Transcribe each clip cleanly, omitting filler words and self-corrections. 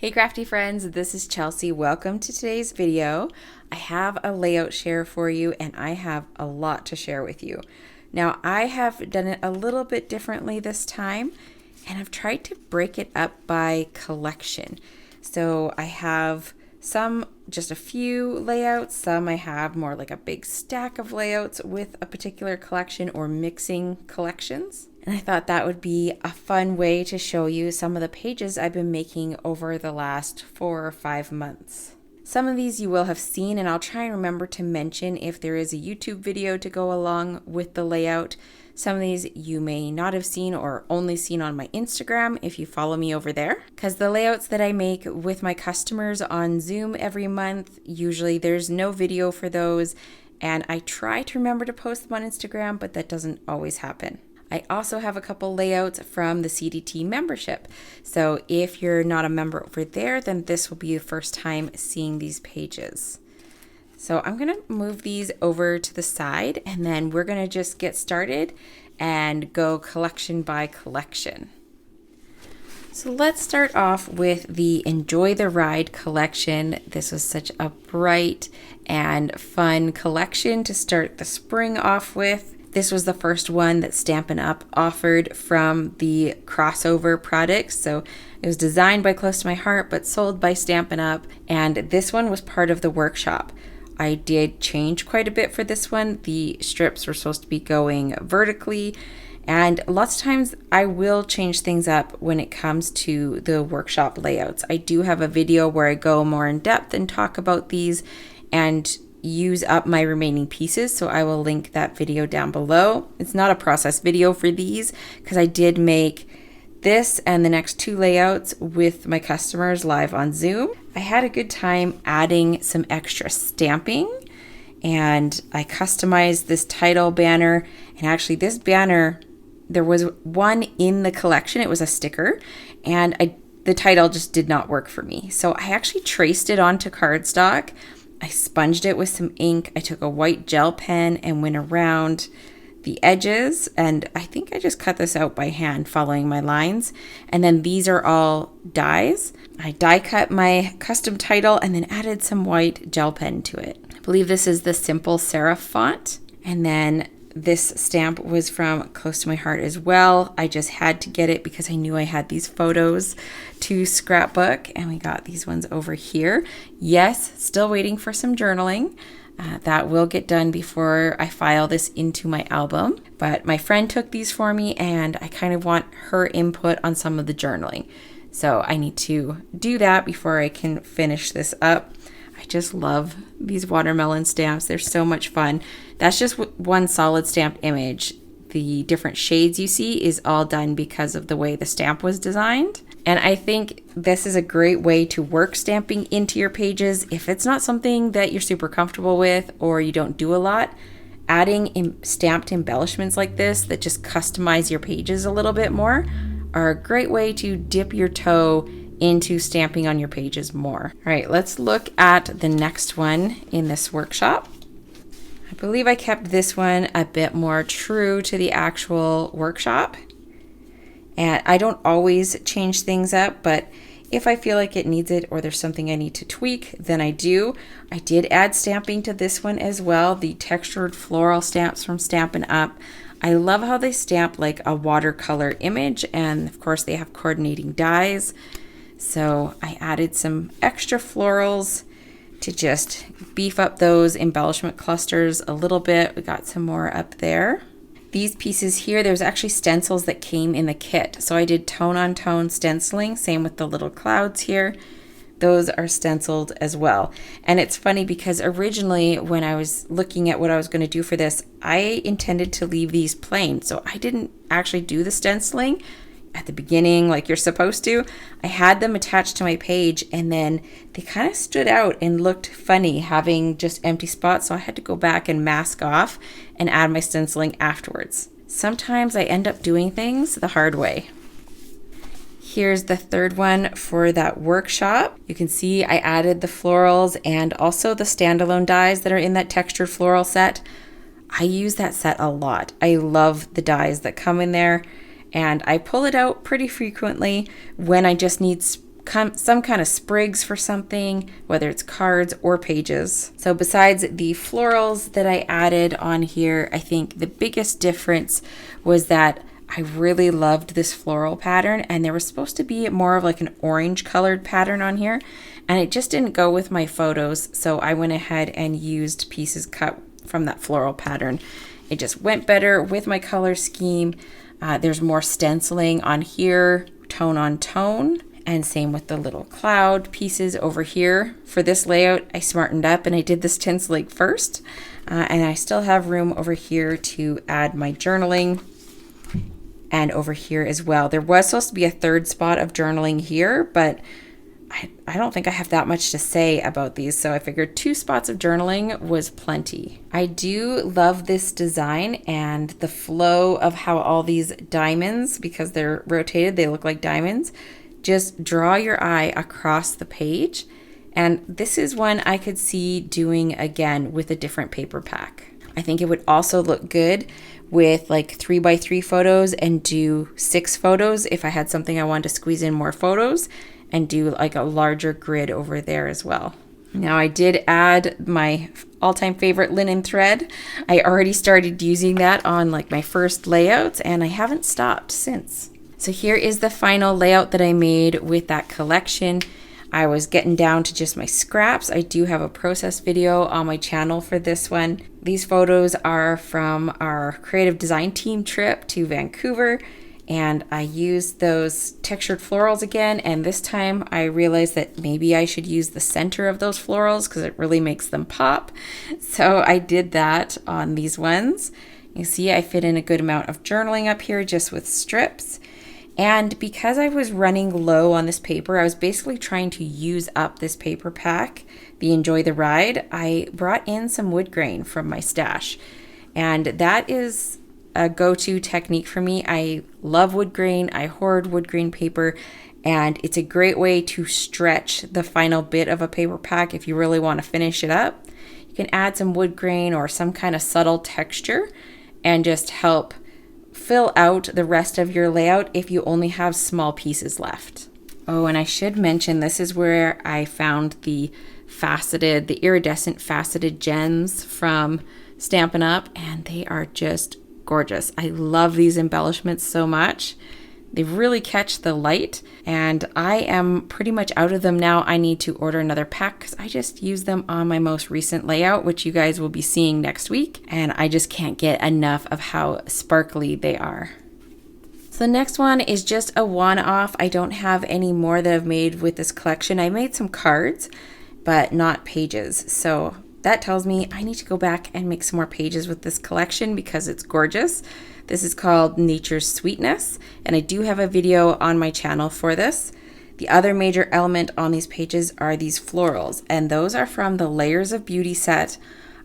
Hey crafty friends, this is Chelsea. Welcome to today's video. I have a layout share for you and I have a lot to share with you. Now I have done it a little bit differently this time and I've tried to break it up by collection. So I have some just a few layouts, some I have more like a big stack of layouts with a particular collection or mixing collections. And I thought that would be a fun way to show you some of the pages I've been making over the last 4 or 5 months. Some of these you will have seen, and I'll try and remember to mention if there is a YouTube video to go along with the layout. Some of these you may not have seen or only seen on my Instagram if you follow me over there. Because the layouts that I make with my customers on Zoom every month, usually there's no video for those, and I try to remember to post them on Instagram, but that doesn't always happen. I also have a couple layouts from the CDT membership. So if you're not a member over there, then this will be the first time seeing these pages. So I'm gonna move these over to the side and then we're gonna just get started and go collection by collection. So let's start off with the Enjoy the Ride collection. This was such a bright and fun collection to start the spring off with. This was the first one that Stampin' Up! Offered from the crossover products. So it was designed by Close to My Heart, but sold by Stampin' Up! And this one was part of the workshop. I did change quite a bit for this one. The strips were supposed to be going vertically. And lots of times I will change things up when it comes to the workshop layouts. I do have a video where I go more in depth and talk about these and use up my remaining pieces, so I will link that video down below. It's not a process video for these because I did make this and the next 2 layouts with my customers live on Zoom. I had a good time adding some extra stamping and I customized this title banner, and actually this banner, there was one in the collection, it was a sticker, and the title just did not work for me. So I actually traced it onto cardstock. I sponged it with some ink. I took a white gel pen and went around the edges, and I think I just cut this out by hand following my lines. And then these are all dies. I die cut my custom title and then added some white gel pen to it. I believe this is the simple serif font. And then this stamp was from Close to My Heart as well. I just had to get it because I knew I had these photos to scrapbook, and we got these ones over here. Yes, still waiting for some journaling. That will get done before I file this into my album. But my friend took these for me and I kind of want her input on some of the journaling. So I need to do that before I can finish this up. I just love these watermelon stamps. They're so much fun. That's just one solid stamped image. The different shades you see is all done because of the way the stamp was designed. And I think this is a great way to work stamping into your pages. If it's not something that you're super comfortable with or you don't do a lot, adding stamped embellishments like this that just customize your pages a little bit more are a great way to dip your toe into stamping on your pages more. All right, let's look at the next one in this workshop. I believe I kept this one a bit more true to the actual workshop. And I don't always change things up, but if I feel like it needs it or there's something I need to tweak, then I do. I did add stamping to this one as well, the textured floral stamps from Stampin' Up! I love how they stamp like a watercolor image, and of course they have coordinating dies. So I added some extra florals to just beef up those embellishment clusters a little bit. We got some more up there. These pieces here, there's actually stencils that came in the kit. So I did tone on tone stenciling, same with the little clouds here. Those are stenciled as well. And it's funny because originally when I was looking at what I was going to do for this, I intended to leave these plain. So I didn't actually do the stenciling at the beginning like you're supposed to. I had them attached to my page and then they kind of stood out and looked funny having just empty spots, so I had to go back and mask off and add my stenciling afterwards. Sometimes I end up doing things the hard way. Here's the third one for that workshop. You can see I added the florals and also the standalone dies that are in that textured floral set. I use that set a lot. I love the dies that come in there. And I pull it out pretty frequently when I just need some kind of sprigs for something, whether it's cards or pages. So besides the florals that I added on here, I think the biggest difference was that I really loved this floral pattern, and there was supposed to be more of like an orange colored pattern on here, and it just didn't go with my photos. So I went ahead and used pieces cut from that floral pattern. It just went better with my color scheme. There's more stenciling on here, tone on tone, and same with the little cloud pieces over here. For this layout, I smartened up and I did this stenciling first, and I still have room over here to add my journaling. And over here as well. There was supposed to be a third spot of journaling here, but I don't think I have that much to say about these, so I figured 2 spots of journaling was plenty. I do love this design and the flow of how all these diamonds, because they're rotated, they look like diamonds, just draw your eye across the page. And this is one I could see doing again with a different paper pack. I think it would also look good with like 3x3 photos and do 6 photos if I had something I wanted to squeeze in more photos, and do like a larger grid over there as well. Now I did add my all-time favorite linen thread. I already started using that on like my first layouts, and I haven't stopped since. So here is the final layout that I made with that collection. I was getting down to just my scraps. I do have a process video on my channel for this one. These photos are from our creative design team trip to Vancouver, and I used those textured florals again, and this time I realized that maybe I should use the center of those florals because it really makes them pop. So I did that on these ones. You see I fit in a good amount of journaling up here just with strips. And because I was running low on this paper, I was basically trying to use up this paper pack, the Enjoy the Ride. I brought in some wood grain from my stash, and that is a go-to technique for me. I love wood grain. I hoard wood grain paper, and it's a great way to stretch the final bit of a paper pack if you really want to finish it up. You can add some wood grain or some kind of subtle texture and just help fill out the rest of your layout if you only have small pieces left. Oh, and I should mention, this is where I found the iridescent faceted gems from Stampin' Up, and they are just gorgeous. I love these embellishments so much. They really catch the light, and I am pretty much out of them now. I need to order another pack because I just used them on my most recent layout, which you guys will be seeing next week, and I just can't get enough of how sparkly they are. So the next one is just a one-off. I don't have any more that I've made with this collection. I made some cards, but not pages. So that tells me I need to go back and make some more pages with this collection because it's gorgeous. This is called Nature's Sweetness, and I do have a video on my channel for this. The other major element on these pages are these florals, and those are from the Layers of Beauty set.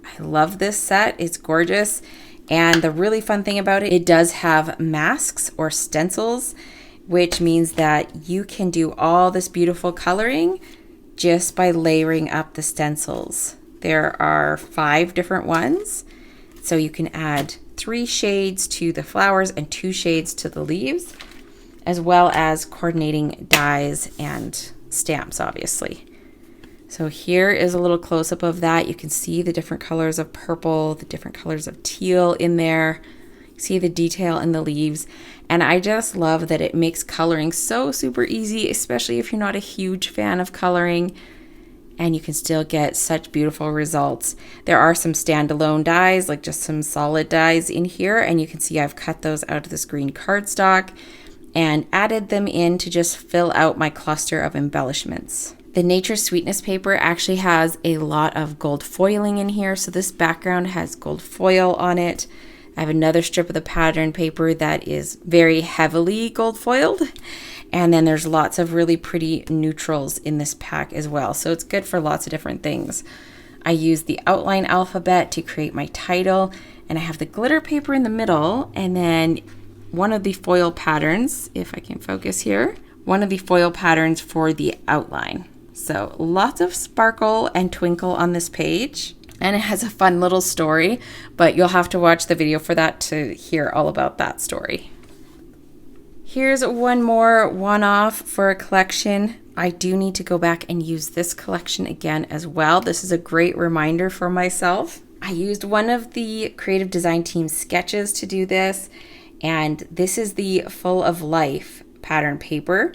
I love this set. It's gorgeous, and the really fun thing about it, it does have masks or stencils, which means that you can do all this beautiful coloring just by layering up the stencils. There are 5 different ones, so you can add 3 shades to the flowers and 2 shades to the leaves, as well as coordinating dies and stamps, obviously. So here is a little close-up of that. You can see the different colors of purple, the different colors of teal in there. You see the detail in the leaves, and I just love that it makes coloring so super easy, especially if you're not a huge fan of coloring, and you can still get such beautiful results. There are some standalone dies, like just some solid dies in here, and you can see I've cut those out of this green cardstock and added them in to just fill out my cluster of embellishments. The Nature's Sweetness paper actually has a lot of gold foiling in here, so this background has gold foil on it. I have another strip of the pattern paper that is very heavily gold foiled. And then there's lots of really pretty neutrals in this pack as well. So it's good for lots of different things. I use the outline alphabet to create my title, and I have the glitter paper in the middle, and then one of the foil patterns, if I can focus here, one of the foil patterns for the outline. So lots of sparkle and twinkle on this page, and it has a fun little story, but you'll have to watch the video for that to hear all about that story. Here's one more one-off for a collection. I do need to go back and use this collection again as well. This is a great reminder for myself. I used one of the creative design team's sketches to do this, and this is the Full of Life pattern paper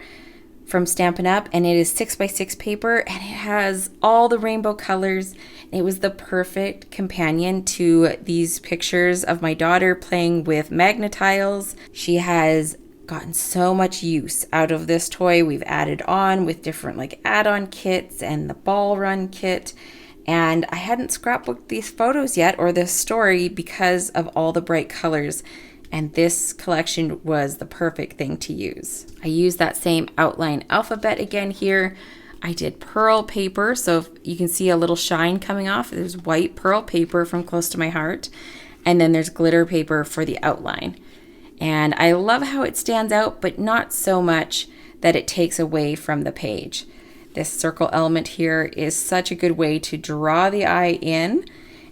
from Stampin' Up, and it is 6x6 paper, and it has all the rainbow colors. It was the perfect companion to these pictures of my daughter playing with Magnetiles. She has gotten so much use out of this toy. We've added on with different like add-on kits and the ball run kit, and I hadn't scrapbooked these photos yet or this story because of all the bright colors. And this collection was the perfect thing to use. I used that same outline alphabet again here. I did pearl paper, so you can see a little shine coming off. There's white pearl paper from Close to My Heart, and then there's glitter paper for the outline. And I love how it stands out, but not so much that it takes away from the page. This circle element here is such a good way to draw the eye in.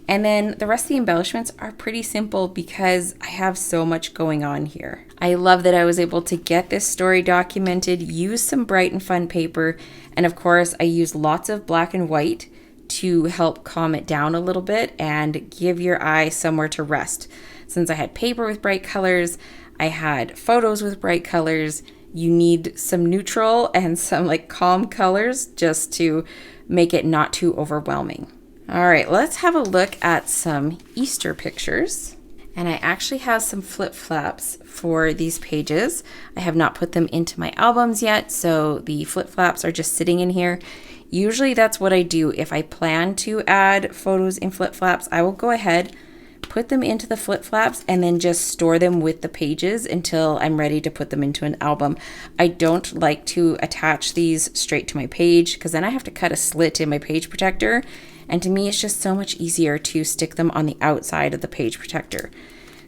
And then the rest of the embellishments are pretty simple because I have so much going on here. I love that I was able to get this story documented, use some bright and fun paper, and of course I used lots of black and white to help calm it down a little bit and give your eye somewhere to rest. Since I had paper with bright colors, I had photos with bright colors, you need some neutral and some like calm colors just to make it not too overwhelming. All right, let's have a look at some Easter pictures. And I actually have some flip-flaps for these pages. I have not put them into my albums yet, so the flip-flaps are just sitting in here. Usually that's what I do. If I plan to add photos in flip-flaps, I will go ahead, put them into the flip-flaps, and then just store them with the pages until I'm ready to put them into an album. I don't like to attach these straight to my page because then I have to cut a slit in my page protector. And to me, it's just so much easier to stick them on the outside of the page protector.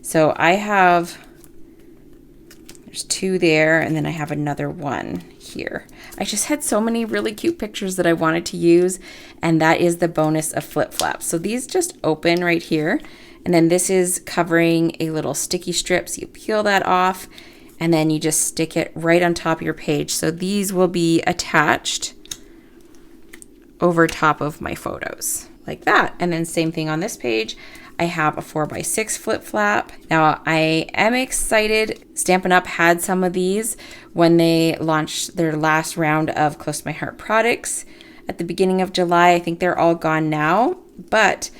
So I have, there's two there, and then I have another one here. I just had so many really cute pictures that I wanted to use, and that is the bonus of flip-flaps. So these just open right here, and then this is covering a little sticky strip, so you peel that off, and then you just stick it right on top of your page. So these will be attached over top of my photos like that. And then same thing on this page. I have a 4x6 flip flap. Now I am excited. Stampin' Up had some of these when they launched their last round of Close to My Heart products at the beginning of July. I think they're all gone now, but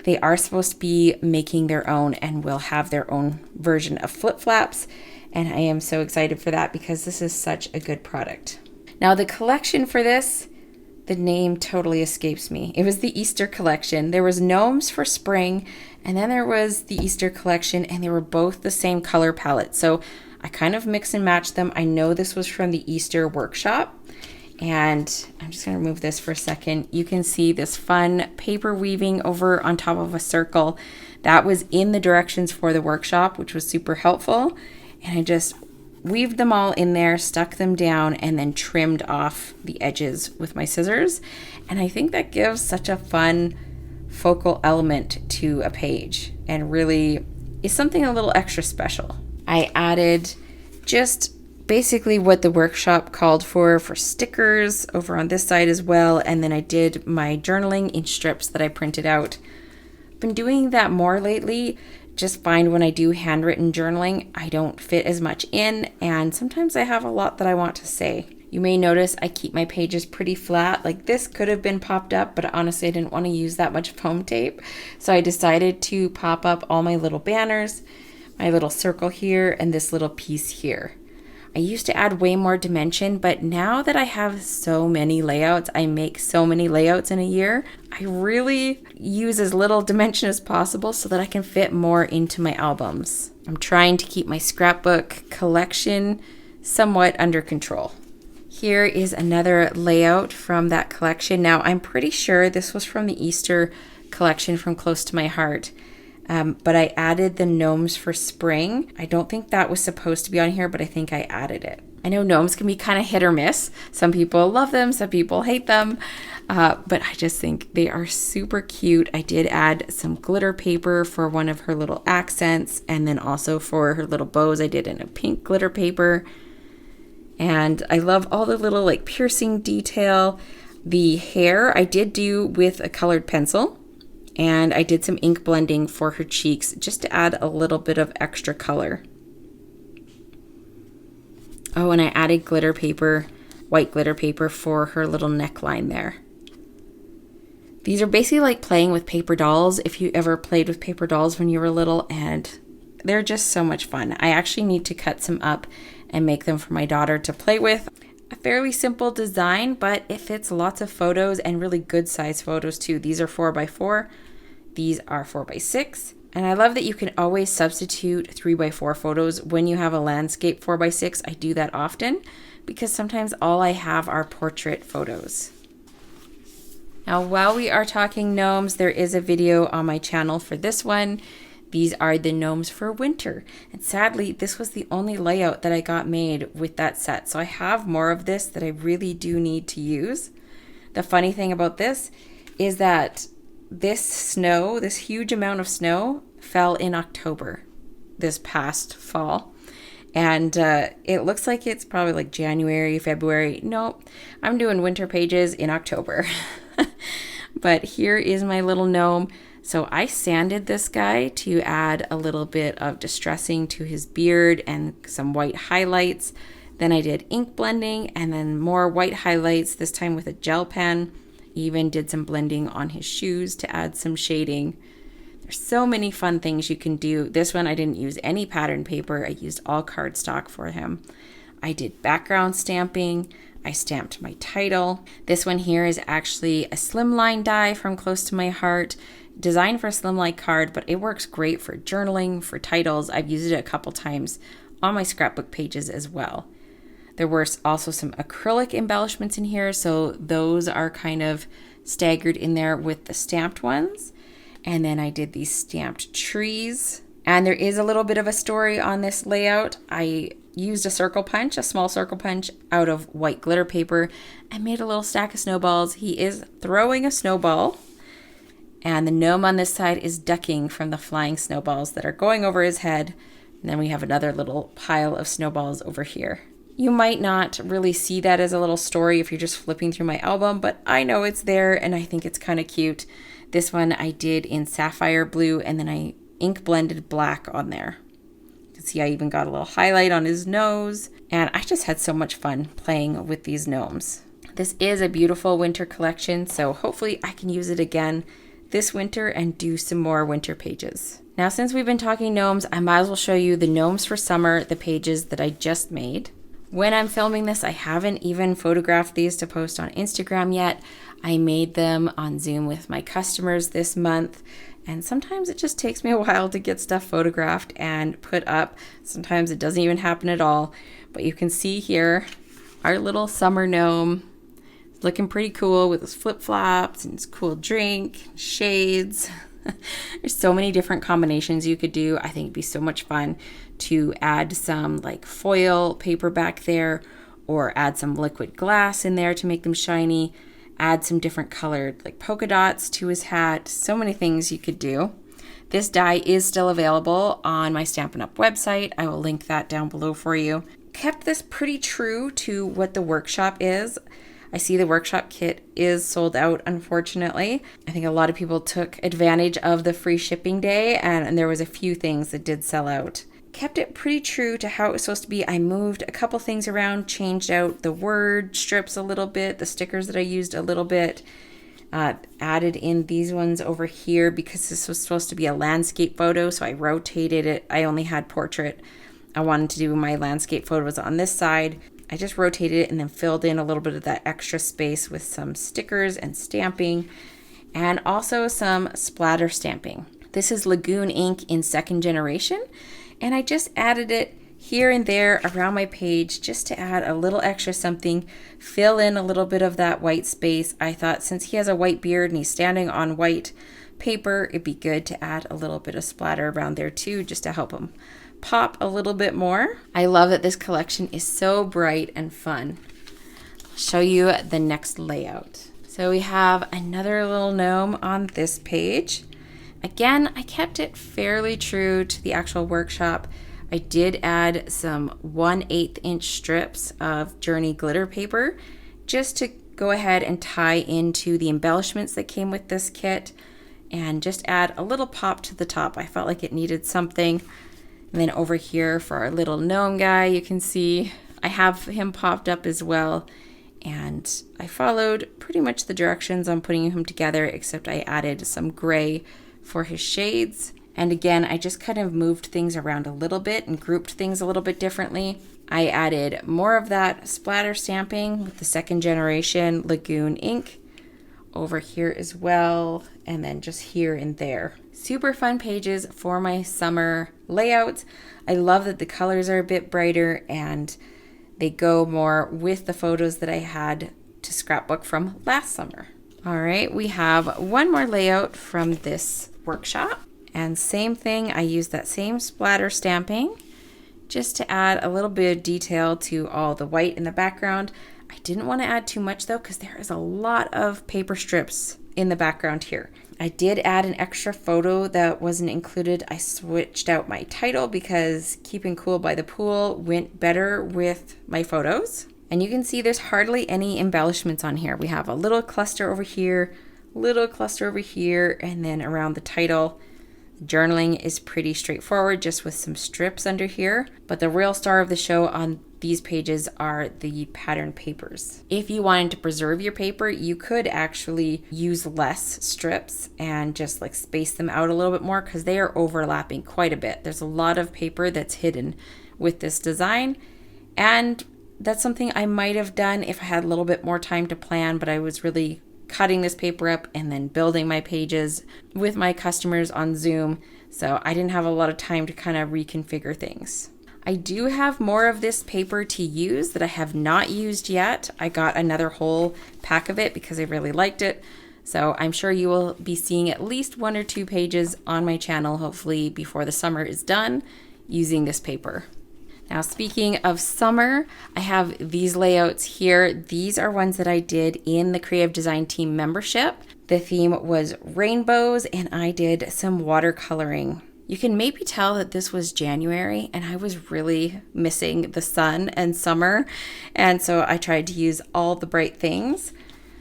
they are supposed to be making their own and will have their own version of flip flaps. And I am so excited for that because this is such a good product. Now the collection for this, the name totally escapes me. It was the Easter collection. There was Gnomes for Spring, and then there was the Easter collection, and they were both the same color palette. So I kind of mix and match them. I know this was from the Easter workshop, and I'm just gonna remove this for a second. You can see this fun paper weaving over on top of a circle. That was in the directions for the workshop, which was super helpful. And I just weaved them all in there, stuck them down, and then trimmed off the edges with my scissors. And I think that gives such a fun focal element to a page and really is something a little extra special. I added just basically what the workshop called for stickers over on this side as well. And then I did my journaling in strips that I printed out. Been doing that more lately. Just find when I do handwritten journaling, I don't fit as much in, and sometimes I have a lot that I want to say. You may notice I keep my pages pretty flat. Like this could have been popped up, but honestly I didn't want to use that much foam tape. So I decided to pop up all my little banners, my little circle here, and this little piece here. I used to add way more dimension, but now that I have so many layouts, I make so many layouts in a year, I really use as little dimension as possible so that I can fit more into my albums. I'm trying to keep my scrapbook collection somewhat under control. Here is another layout from that collection. Now, I'm pretty sure this was from the Easter collection from Close to My Heart. But I added the Gnomes for Spring. I don't think that was supposed to be on here, but I think I added it. I know gnomes can be kind of hit or miss. Some people love them, some people hate them, but I just think they are super cute. I did add some glitter paper for one of her little accents, and then also for her little bows, I did in a pink glitter paper. And I love all the little like piercing detail. The hair I did do with a colored pencil, and I did some ink blending for her cheeks just to add a little bit of extra color. Oh, and I added glitter paper, white glitter paper for her little neckline there. These are basically like playing with paper dolls, if you ever played with paper dolls when you were little, and they're just so much fun. I actually need to cut some up and make them for my daughter to play with. A fairly simple design, but it fits lots of photos and really good size photos too. These are 4x4, these are 4x6, and I love that you can always substitute 3x4 photos when you have a landscape 4x6. I do that often because sometimes all I have are portrait photos. Now, while we are talking gnomes, there is a video on my channel for this one. These are the gnomes for winter. And sadly, this was the only layout that I got made with that set. So I have more of this that I really do need to use. The funny thing about this is that this snow, this huge amount of snow, fell in October this past fall. And it looks like it's probably like January, February. No, I'm doing winter pages in October. But here is my little gnome. So I sanded this guy to add a little bit of distressing to his beard and some white highlights. Then I did ink blending and then more white highlights, this time with a gel pen. Even did some blending on his shoes to add some shading. There's so many fun things you can do. This one I didn't use any pattern paper. I used all cardstock for him. I did background stamping. I stamped my title. This one here is actually a slimline die from Close to My Heart, designed for a slimline card, but it works great for journaling, for titles. I've used it a couple times on my scrapbook pages as well. There were also some acrylic embellishments in here, so those are kind of staggered in there with the stamped ones. And then I did these stamped trees. And there is a little bit of a story on this layout. I used a circle punch, a small circle punch out of white glitter paper, and made a little stack of snowballs. He is throwing a snowball, and the gnome on this side is ducking from the flying snowballs that are going over his head. And then we have another little pile of snowballs over here. You might not really see that as a little story if you're just flipping through my album, but I know it's there and I think it's kind of cute. This one I did in sapphire blue, and then I ink blended black on there. You can see I even got a little highlight on his nose, and I just had so much fun playing with these gnomes. This is a beautiful winter collection, so hopefully I can use it again this winter and do some more winter pages. Now, since we've been talking gnomes, I might as well show you the Gnomes for Summer, the pages that I just made. When I'm filming this, I haven't even photographed these to post on Instagram yet. I made them on Zoom with my customers this month, and sometimes it just takes me a while to get stuff photographed and put up. Sometimes it doesn't even happen at all, but you can see here our little summer gnome looking pretty cool with his flip-flops and his cool drink, shades. There's so many different combinations you could do. I think it'd be so much fun to add some like foil paper back there, or add some liquid glass in there to make them shiny, add some different colored like polka dots to his hat. So many things you could do. This die is still available on my Stampin' Up! Website. I will link that down below for you. Kept this pretty true to what the workshop is. I see the workshop kit is sold out, unfortunately. I think a lot of people took advantage of the free shipping day, and there was a few things that did sell out. Kept it pretty true to how it was supposed to be. I moved a couple things around, changed out the word strips a little bit, the stickers that I used a little bit, added in these ones over here because this was supposed to be a landscape photo, so I rotated it. I only had portrait. I wanted to do my landscape photos on this side. I just rotated it and then filled in a little bit of that extra space with some stickers and stamping, and also some splatter stamping. This is Lagoon ink in 2nd generation, and I just added it here and there around my page just to add a little extra something, fill in a little bit of that white space. I thought since he has a white beard and he's standing on white paper, it'd be good to add a little bit of splatter around there too, just to help him pop a little bit more. I love that this collection is so bright and fun. I'll show you the next layout. So we have another little gnome on this page. Again, I kept it fairly true to the actual workshop. I did add some 1/8 inch strips of Journey glitter paper just to go ahead and tie into the embellishments that came with this kit and just add a little pop to the top. I felt like it needed something. And then over here for our little gnome guy, you can see I have him popped up as well. And I followed pretty much the directions on putting him together, except I added some gray for his shades. And again, I just kind of moved things around a little bit and grouped things a little bit differently. I added more of that splatter stamping with the 2nd generation Lagoon ink over here as well, and then just here and there. Super fun pages for my summer layout. I love that the colors are a bit brighter and they go more with the photos that I had to scrapbook from last summer. All right, we have one more layout from this workshop. And same thing, I used that same splatter stamping just to add a little bit of detail to all the white in the background. I didn't want to add too much though, because there is a lot of paper strips in the background here. I did add an extra photo that wasn't included. I switched out my title because Keeping Cool by the Pool went better with my photos. And you can see there's hardly any embellishments on here. We have a little cluster over here, little cluster over here, and then around the title. Journaling is pretty straightforward, just with some strips under here. But the real star of the show on these pages are the pattern papers. If you wanted to preserve your paper, you could actually use less strips and just like space them out a little bit more, because they are overlapping quite a bit. There's a lot of paper that's hidden with this design, and that's something I might have done if I had a little bit more time to plan, but I was really cutting this paper up and then building my pages with my customers on Zoom, so I didn't have a lot of time to kind of reconfigure things. I do have more of this paper to use that I have not used yet. I got another whole pack of it because I really liked it, so I'm sure you will be seeing at least 1 or 2 pages on my channel, hopefully before the summer is done, using this paper. Now, speaking of summer, I have these layouts here. These are ones that I did in the Creative Design Team membership. The theme was rainbows, and I did some watercoloring. You can maybe tell that this was January, and I was really missing the sun and summer, and so I tried to use all the bright things.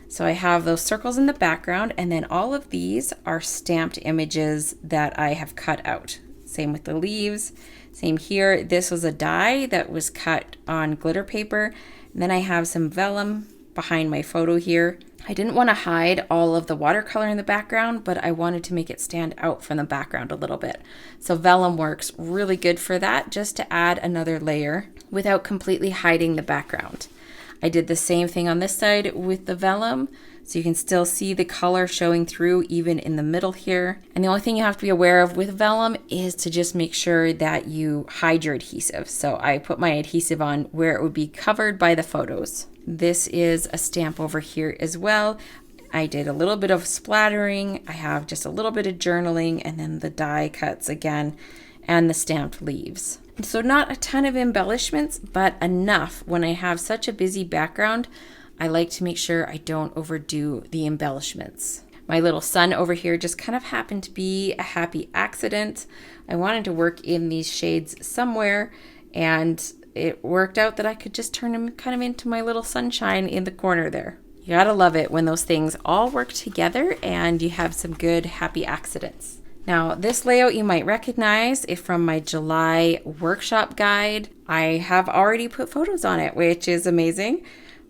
So I have those circles in the background, and then all of these are stamped images that I have cut out. Same with the leaves. Same here. This was a die that was cut on glitter paper. And then I have some vellum behind my photo here. I didn't want to hide all of the watercolor in the background, but I wanted to make it stand out from the background a little bit. So vellum works really good for that, just to add another layer without completely hiding the background. I did the same thing on this side with the vellum, so you can still see the color showing through even in the middle here. And the only thing you have to be aware of with vellum is to just make sure that you hide your adhesive. So I put my adhesive on where it would be covered by the photos. This is a stamp over here as well. I did a little bit of splattering. I have just a little bit of journaling, and then the die cuts again, and the stamped leaves. So not a ton of embellishments, but enough. When I have such a busy background, I like to make sure I don't overdo the embellishments. My little sun over here just kind of happened to be a happy accident. I wanted to work in these shades somewhere, and it worked out that I could just turn him kind of into my little sunshine in the corner there. You gotta love it when those things all work together and you have some good happy accidents. Now, this layout you might recognize it from my July workshop guide. I have already put photos on it, which is amazing.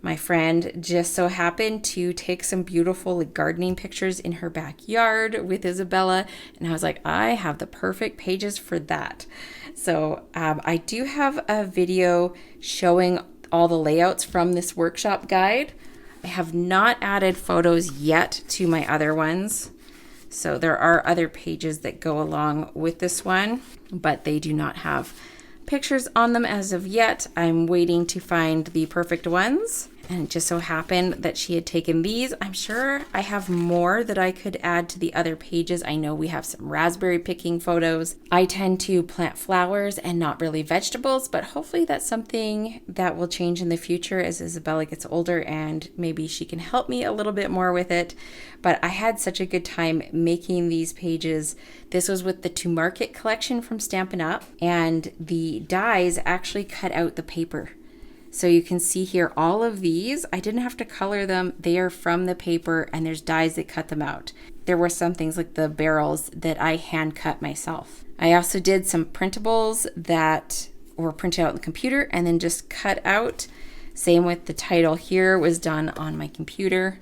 My friend just so happened to take some beautiful gardening pictures in her backyard with Isabella, and I was like, I have the perfect pages for that. So I do have a video showing all the layouts from this workshop guide. I have not added photos yet to my other ones. So there are other pages that go along with this one, but they do not have pictures on them as of yet. I'm waiting to find the perfect ones, And it just so happened that she had taken these. I'm sure I have more that I could add to the other pages. I know we have some raspberry picking photos. I tend to plant flowers and not really vegetables, but hopefully that's something that will change in the future as Isabella gets older and maybe she can help me a little bit more with it. But I had such a good time making these pages. This was with the To Market collection from Stampin' Up, and the dies actually cut out the paper. So you can see here all of these, I didn't have to color them. They are from the paper and there's dies that cut them out. There were some things like the barrels that I hand cut myself. I also did some printables that were printed out on the computer and then just cut out. Same with the title here was done on my computer.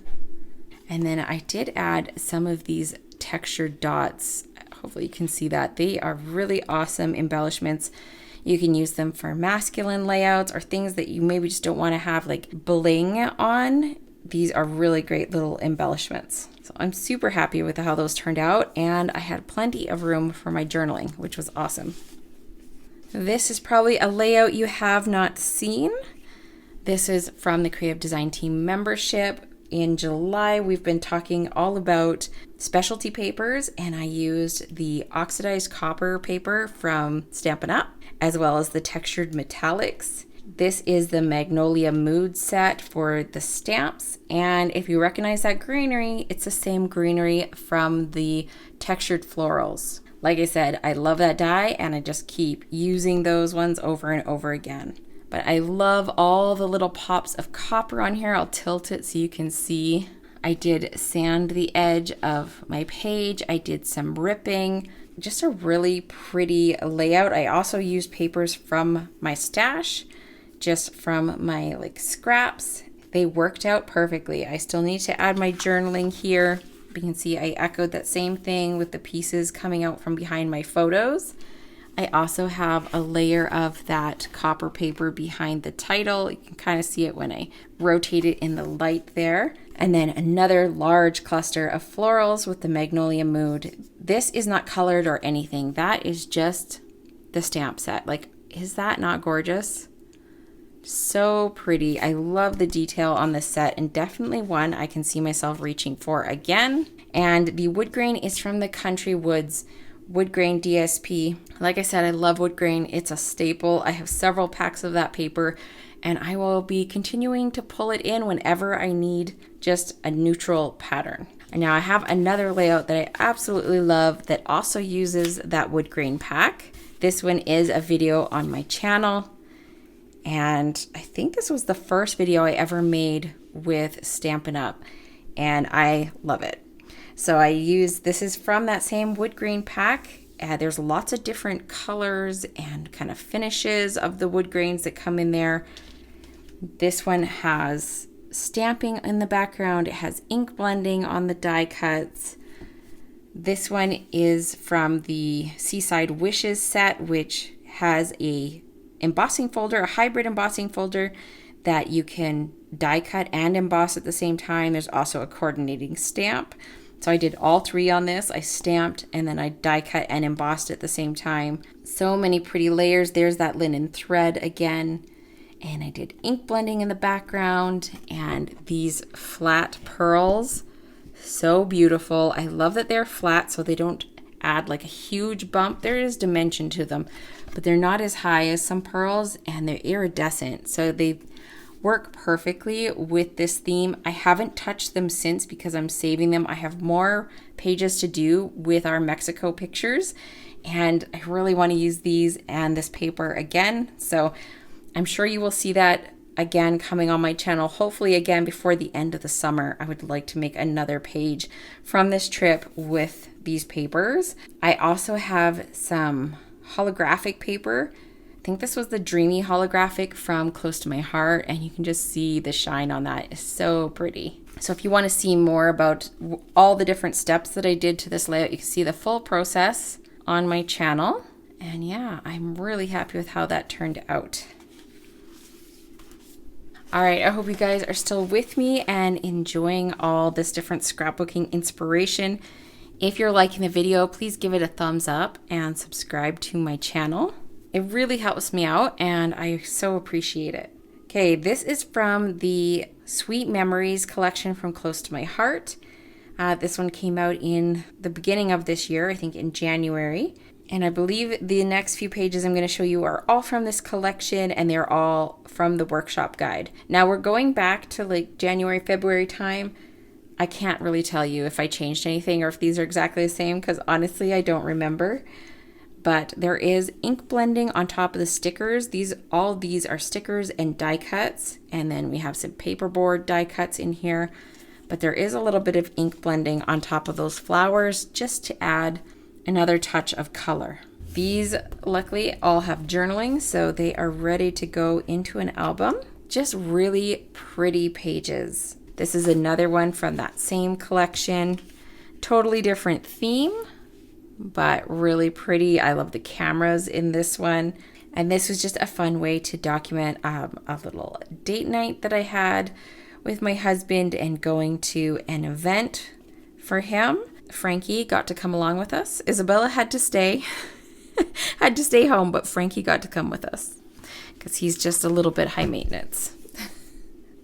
And then I did add some of these textured dots. Hopefully you can see that. They are really awesome embellishments. You can use them for masculine layouts or things that you maybe just don't want to have like bling on. These are really great little embellishments. So I'm super happy with how those turned out, and I had plenty of room for my journaling, which was awesome. This is probably a layout you have not seen. This is from the Creative Design Team membership. In July, we've been talking all about specialty papers, and I used the oxidized copper paper from Stampin' Up, as well as the textured metallics. This is the Magnolia Mood set for the stamps, and if you recognize that greenery, it's the same greenery from the textured florals. Like I said, I love that die, and I just keep using those ones over and over again. But I love all the little pops of copper on here. I'll tilt it so you can see. I did sand the edge of my page. I did some ripping. Just a really pretty layout. I also used papers from my stash, just from my scraps. They worked out perfectly. I still need to add my journaling here. You can see I echoed that same thing with the pieces coming out from behind my photos. I also have a layer of that copper paper behind the title. You can kind of see it when I rotate it in the light there. And then another large cluster of florals with the Magnolia Mood. This is not colored or anything. That is just the stamp set. Is that not gorgeous? So pretty. I love the detail on this set, and definitely one I can see myself reaching for again. And the wood grain is from the Country Woods wood grain DSP. Like I said, I love wood grain. It's a staple. I have several packs of that paper, and I will be continuing to pull it in whenever I need just a neutral pattern. And now I have another layout that I absolutely love that also uses that wood grain pack. This one is a video on my channel, and I think this was the first video I ever made with Stampin' Up, and I love it. So this is from that same wood grain pack. There's lots of different colors and kind of finishes of the wood grains that come in there. This one has stamping in the background. It has ink blending on the die cuts. This one is from the Seaside Wishes set, which has a embossing folder, a hybrid embossing folder that you can die cut and emboss at the same time. There's also a coordinating stamp. So I did all three on this. I stamped and then I die cut and embossed at the same time. So many pretty layers. There's that linen thread again. And I did ink blending in the background and these flat pearls. So beautiful. I love that they're flat so they don't add a huge bump. There is dimension to them, but they're not as high as some pearls, and they're iridescent. So they work perfectly with this theme. I haven't touched them since because I'm saving them. I have more pages to do with our Mexico pictures, and I really want to use these and this paper again. So I'm sure you will see that again coming on my channel, hopefully again before the end of the summer. I would like to make another page from this trip with these papers. I also have some holographic paper. I think this was the Dreamy holographic from Close to My Heart, and you can just see the shine on that. It's so pretty. So if you want to see more about all the different steps that I did to this layout, you can see the full process on my channel. And yeah, I'm really happy with how that turned out. All right, I hope you guys are still with me and enjoying all this different scrapbooking inspiration. If you're liking the video, please give it a thumbs up and subscribe to my channel. It really helps me out, and I so appreciate it. Okay, this is from the Sweet Memories collection from Close to My Heart. This one came out in the beginning of this year, I think in January. And I believe the next few pages I'm going to show you are all from this collection, and they're all from the workshop guide. Now we're going back to like January, February time. I can't really tell you if I changed anything or if these are exactly the same, because honestly I don't remember. But there is ink blending on top of the stickers. All these are stickers and die cuts, and then we have some paperboard die cuts in here. But there is a little bit of ink blending on top of those flowers just to add another touch of color. These luckily all have journaling, so they are ready to go into an album. Just really pretty pages. This is another one from that same collection. Totally different theme, but really pretty. I love the cameras in this one. And this was just a fun way to document a little date night that I had with my husband and going to an event for him. Frankie got to come along with us. Isabella had to stay, had to stay home, but Frankie got to come with us because he's just a little bit high maintenance.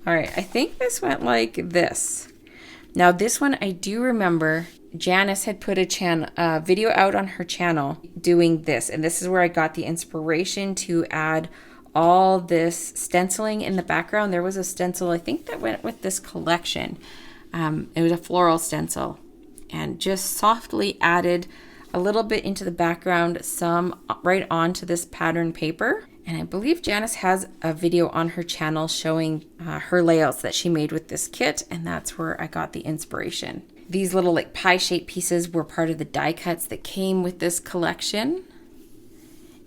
All right, I think this went like this. Now this one I do remember Janice had put a video out on her channel doing this, and this is where I got the inspiration to add all this stenciling in the background. There was a stencil, I think, that went with this collection. It was a floral stencil, and just softly added a little bit into the background, some right onto this pattern paper. And I believe Janice has a video on her channel showing her layouts that she made with this kit, and that's where I got the inspiration. These little like pie-shaped pieces were part of the die cuts that came with this collection,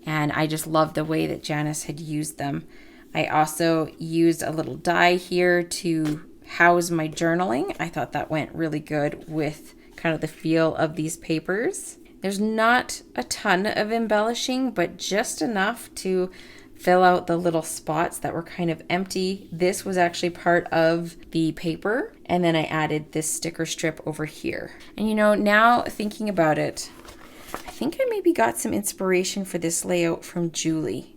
and I just love the way that Janice had used them. I also used a little die here to house my journaling. I thought that went really good with kind of the feel of these papers. There's not a ton of embellishing, but just enough to fill out the little spots that were kind of empty. This was actually part of the paper, and then I added this sticker strip over here. And you know, now thinking about it, I think I maybe got some inspiration for this layout from Julie,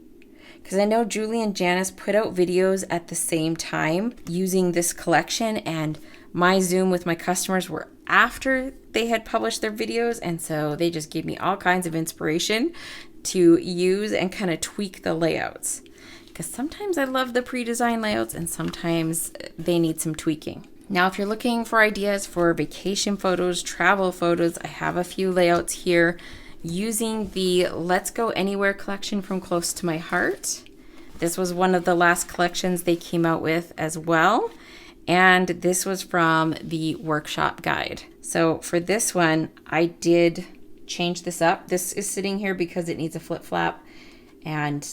because I know Julie and Janice put out videos at the same time using this collection, and my Zoom with my customers were after they had published their videos, and so they just gave me all kinds of inspiration to use and kind of tweak the layouts, because sometimes I love the pre-designed layouts and sometimes they need some tweaking. Now, if you're looking for ideas for vacation photos, travel photos, I have a few layouts here using the Let's Go Anywhere collection from Close to My Heart. This was one of the last collections they came out with as well. And this was from the workshop guide. So for this one, I did change this up. This is sitting here because it needs a flip flap, and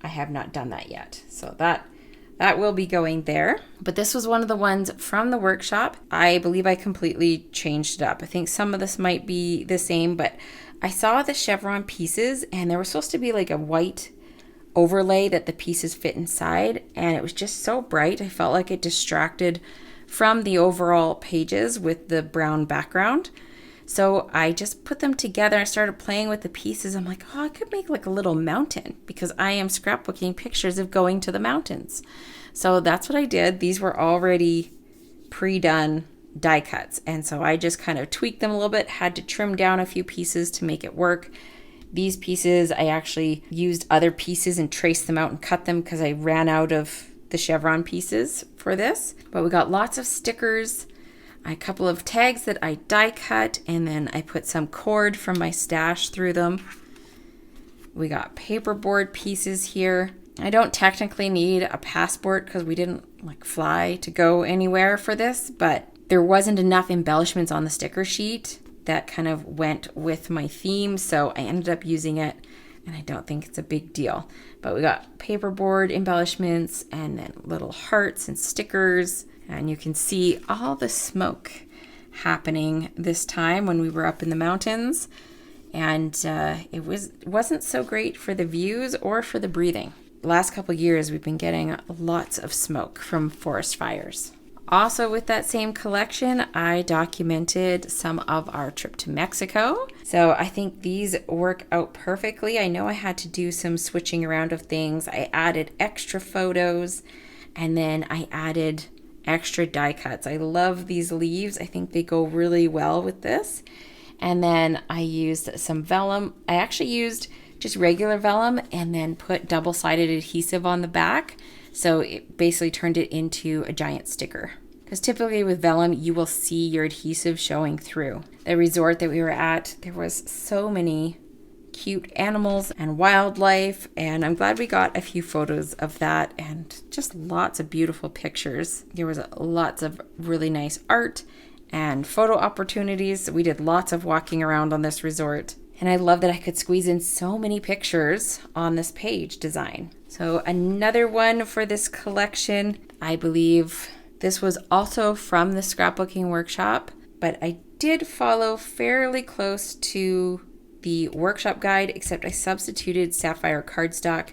I have not done that yet. So that will be going there. But this was one of the ones from the workshop. I believe I completely changed it up. I think some of this might be the same, but I saw the chevron pieces, and there was supposed to be like a white overlay that the pieces fit inside, and it was just so bright. I felt like it distracted from the overall pages with the brown background. So I just put them together. I started playing with the pieces. I'm like, oh, I could make like a little mountain, because I am scrapbooking pictures of going to the mountains. So that's what I did. These were already pre-done die cuts, and so I just kind of tweaked them a little bit, had to trim down a few pieces to make it work. These pieces, I actually used other pieces and traced them out and cut them because I ran out of the chevron pieces for this. But we got lots of stickers, a couple of tags that I die cut, and then I put some cord from my stash through them. We got paperboard pieces here. I don't technically need a passport because we didn't like fly to go anywhere for this, but there wasn't enough embellishments on the sticker sheet that kind of went with my theme, so I ended up using it, and I don't think it's a big deal. But we got paperboard embellishments and then little hearts and stickers, and you can see all the smoke happening this time when we were up in the mountains, and it wasn't so great for the views or for the breathing. The last couple years we've been getting lots of smoke from forest fires. Also with that same collection, I documented some of our trip to Mexico. So I think these work out perfectly. I know I had to do some switching around of things. I added extra photos and then I added extra die cuts. I love these leaves. I think they go really well with this. And then I used some vellum. I actually used just regular vellum and then put double-sided adhesive on the back. So it basically turned it into a giant sticker. Because typically with vellum, you will see your adhesive showing through. The resort that we were at, there was so many cute animals and wildlife, and I'm glad we got a few photos of that and just lots of beautiful pictures. There was lots of really nice art and photo opportunities. We did lots of walking around on this resort. And I love that I could squeeze in so many pictures on this page design. So another one for this collection, I believe this was also from the scrapbooking workshop, but I did follow fairly close to the workshop guide, except I substituted sapphire cardstock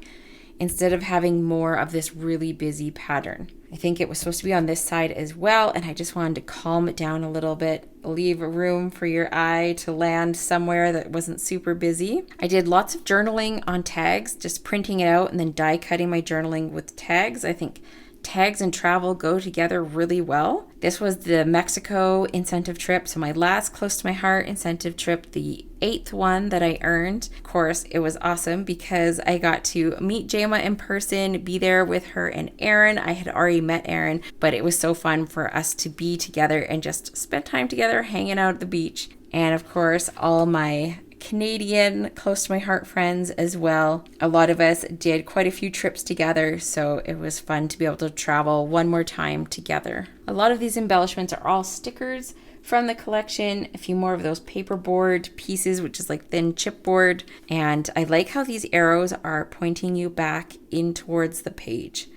instead of having more of this really busy pattern. I think it was supposed to be on this side as well, and I just wanted to calm it down a little bit, leave room for your eye to land somewhere that wasn't super busy. I did lots of journaling on tags, just printing it out and then die cutting my journaling with tags. I think tags and travel go together really well. This was the Mexico incentive trip, so my last close to my heart incentive trip, the 8th one that I earned. Of course, it was awesome because I got to meet Jama in person, be there with her and Erin. I had already met Erin, but it was so fun for us to be together and just spend time together hanging out at the beach. And of course, all my Canadian close to my heart friends as well. A lot of us did quite a few trips together, so it was fun to be able to travel one more time together. A lot of these embellishments are all stickers from the collection, a few more of those paperboard pieces, which is like thin chipboard, and I like how these arrows are pointing you back in towards the page.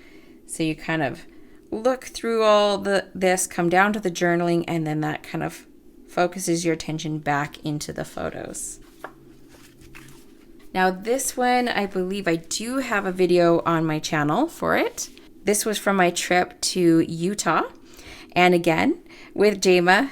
So you kind of look through all this, come down to the journaling, and then that kind of focuses your attention back into the photos. Now this one, I believe I do have a video on my channel for it. This was from my trip to Utah. And again, with Jama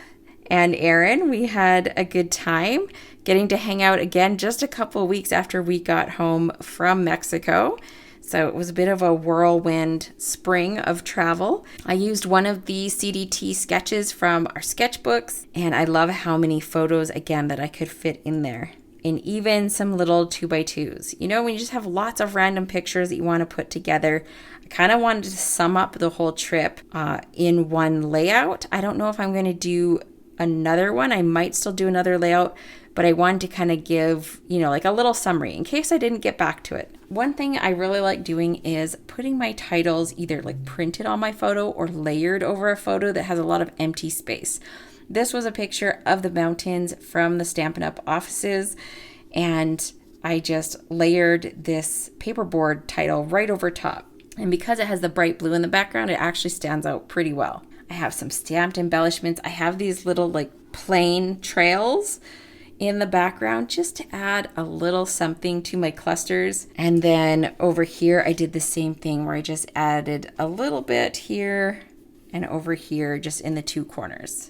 and Erin, we had a good time getting to hang out again just a couple weeks after we got home from Mexico. So it was a bit of a whirlwind spring of travel. I used one of the CDT sketches from our sketchbooks, and I love how many photos, again, that I could fit in there. And even some little 2x2s. You know, when you just have lots of random pictures that you want to put together. I kind of wanted to sum up the whole trip in one layout. I don't know if I'm going to do another one. I might still do another layout, but I wanted to kind of give, you know, like a little summary in case I didn't get back to it. One thing I really like doing is putting my titles either like printed on my photo or layered over a photo that has a lot of empty space. This was a picture of the mountains from the Stampin' Up! Offices, and I just layered this paperboard title right over top. And because it has the bright blue in the background, it actually stands out pretty well. I have some stamped embellishments. I have these little like plain trails in the background just to add a little something to my clusters. And then over here, I did the same thing where I just added a little bit here and over here just in the two corners.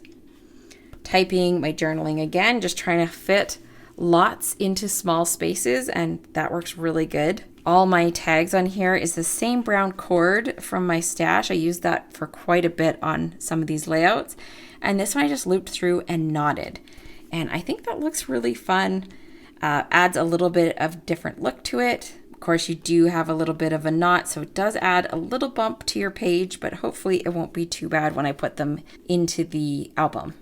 Typing my journaling again, just trying to fit lots into small spaces, and that works really good. All my tags on here is the same brown cord from my stash. I used that for quite a bit on some of these layouts. And this one I just looped through and knotted. And I think that looks really fun. Adds a little bit of different look to it. Of course, you do have a little bit of a knot, so it does add a little bump to your page, but hopefully it won't be too bad when I put them into the album.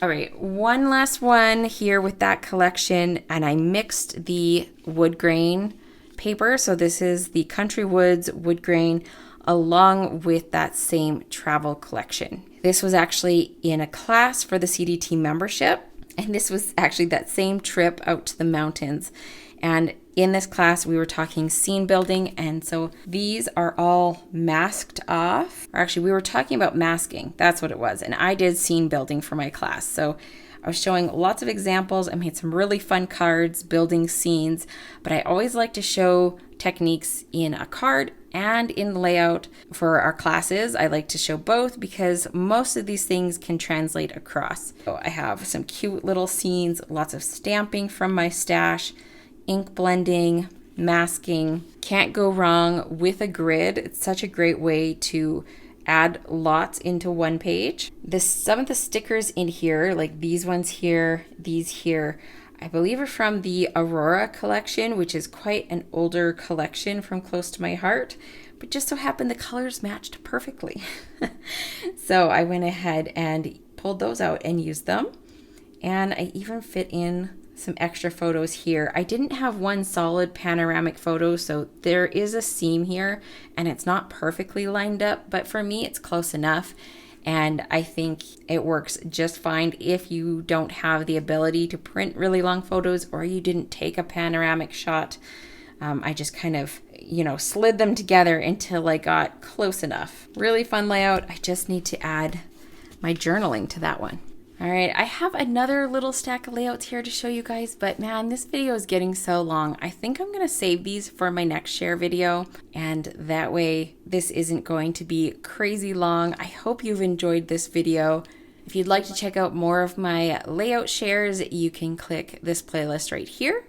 All right, one last one here with that collection, and I mixed the wood grain paper. So this is the Country Woods wood grain along with that same travel collection. This was actually in a class for the CDT membership, and this was actually that same trip out to the mountains. And in this class, we were talking scene building, and so these are all masked off. Or actually, we were talking about masking. That's what it was. And I did scene building for my class. So I was showing lots of examples. I made some really fun cards, building scenes, but I always like to show techniques in a card and in layout for our classes. I like to show both because most of these things can translate across. So I have some cute little scenes, lots of stamping from my stash, ink blending, masking. Can't go wrong with a grid. It's such a great way to add lots into one page. Some of the stickers in here, like these ones here, these here, I believe are from the Aurora collection, which is quite an older collection from close to my heart, but just so happened the colors matched perfectly. So I went ahead and pulled those out and used them. And I even fit in some extra photos here. I didn't have one solid panoramic photo, so there is a seam here and it's not perfectly lined up, but for me it's close enough. And I think it works just fine if you don't have the ability to print really long photos or you didn't take a panoramic shot. I just kind of, slid them together until I got close enough. Really fun layout. I just need to add my journaling to that one. All right, I have another little stack of layouts here to show you guys, but man, this video is getting so long. I think I'm gonna save these for my next share video, and that way this isn't going to be crazy long. I hope you've enjoyed this video. If you'd like to check out more of my layout shares, you can click this playlist right here.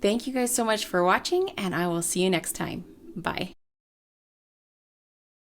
Thank you guys so much for watching, and I will see you next time. Bye.